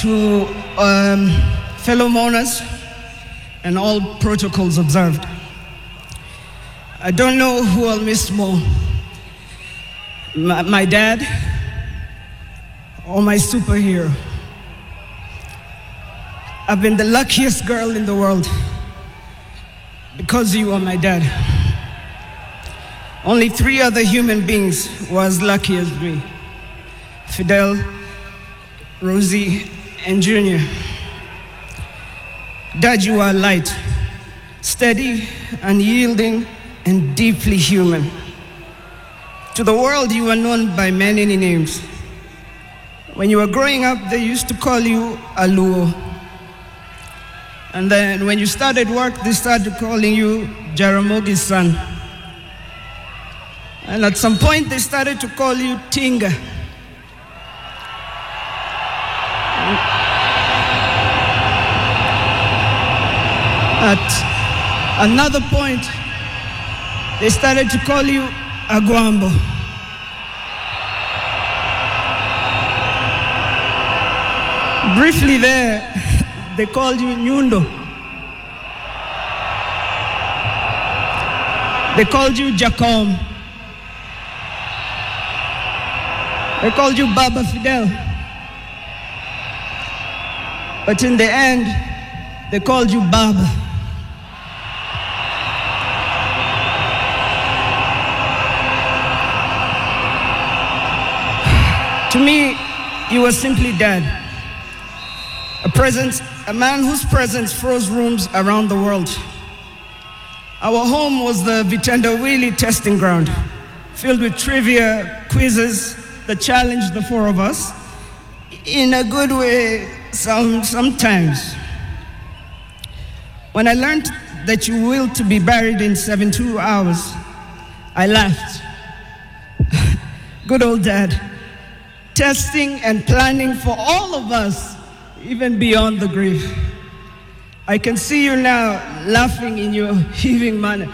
To fellow mourners and all protocols observed, I don't know who I'll miss more, my dad or my superhero. I've been the luckiest girl in the world because you are my dad. Only 3 other human beings were as lucky as me: Fidel, Rosie, and Junior. Dad, you are light, steady, unyielding, and deeply human. To the world, you are known by many names. When you were growing up, they used to call you Aluo. And then when you started work, they started calling you Jaramogi's son. And at some point, they started to call you Tinga. At another point, they started to call you Aguambo. Briefly there, they called you Nyundo. They called you Jacom. They called you Baba Fidel. But in the end, they called you Baba. To me, you were simply Dad. A man whose presence froze rooms around the world. Our home was the Vitendawili testing ground, filled with trivia, quizzes that challenged the 4 of us, in a good way sometimes. When I learned that you willed to be buried in 72 hours, I laughed. Good old Dad, testing and planning for all of us, even beyond the grave. I can see you now laughing in your heaving manner.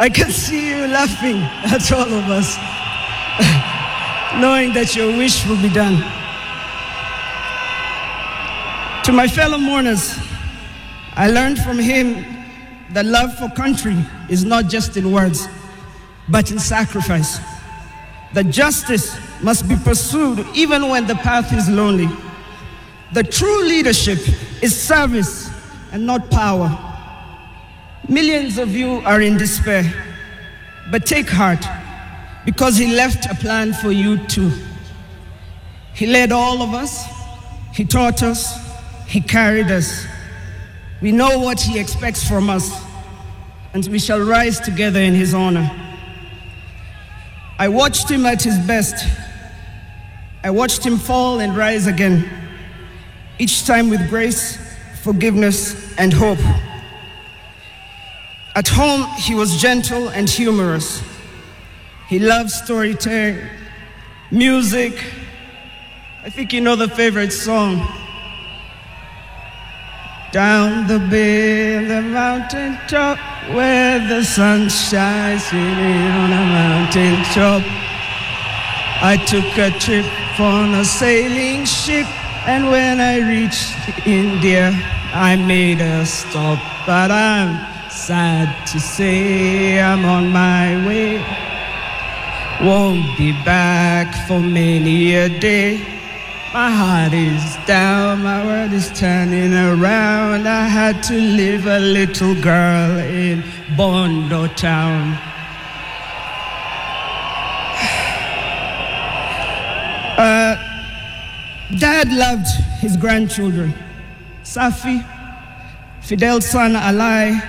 I can see you laughing at all of us, knowing that your wish will be done. To my fellow mourners, I learned from him that love for country is not just in words, but in sacrifice. That justice must be pursued even when the path is lonely. The true leadership is service and not power. Millions of you are in despair, but take heart, because he left a plan for you too. He led all of us, he taught us, he carried us. We know what he expects from us, and we shall rise together in his honor. I watched him at his best. I watched him fall and rise again, each time with grace, forgiveness, and hope. At home, he was gentle and humorous. He loved storytelling, music. I think you know the favorite song. Down the bay, the mountain top, where the sun shines on a mountain top. I took a trip on a sailing ship, and when I reached India, I made a stop. But I'm sad to say I'm on my way. Won't be back for many a day. My heart is down, my world is turning around. I had to leave a little girl in Bondo town. Dad loved his grandchildren. Safi, Fidel's son Alai,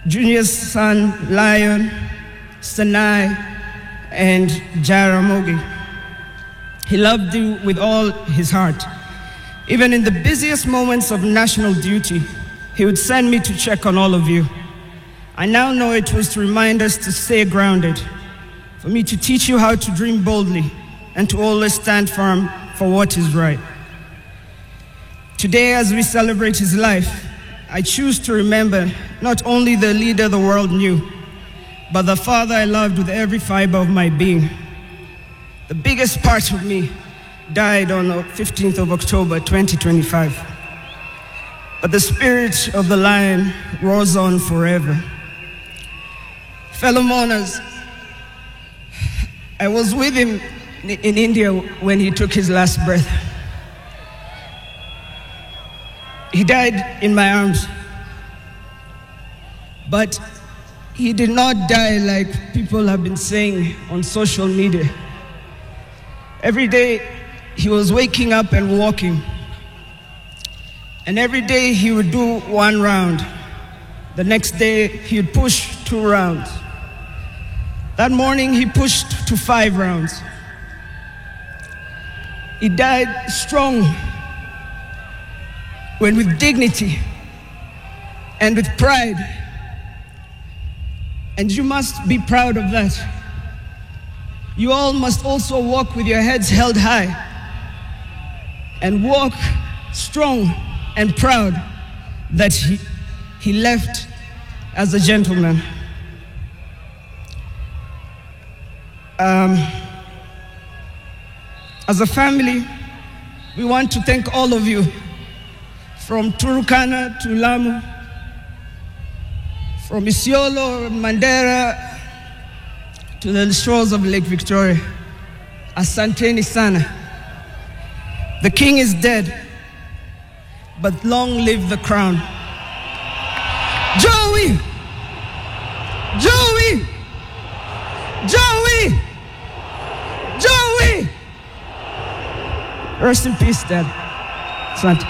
Junior's son Lion, Sanai, and Jaramogi. He loved you with all his heart. Even in the busiest moments of national duty, he would send me to check on all of you. I now know it was to remind us to stay grounded, for me to teach you how to dream boldly, and to always stand firm for what is right. Today, as we celebrate his life, I choose to remember not only the leader the world knew, but the father I loved with every fiber of my being. The biggest part of me died on the 15th of October, 2025. But the spirit of the lion roars on forever. Fellow mourners, I was with him in India when he took his last breath. He died in my arms. But he did not die like people have been saying on social media. Every day he was waking up and walking. And every day he would do 1 round. The next day he would push 2 rounds. That morning he pushed to 5 rounds. He died strong, when with dignity and with pride. And you must be proud of that. You all must also walk with your heads held high and walk strong and proud that he left as a gentleman. As a family, we want to thank all of you, from Turkana to Lamu, from Isiolo, Mandera, to the shores of Lake Victoria. Asanteni sana. The king is dead, but long live the crown. Joey! Joey! Joey! Joey! Rest in peace, Dad. Asante.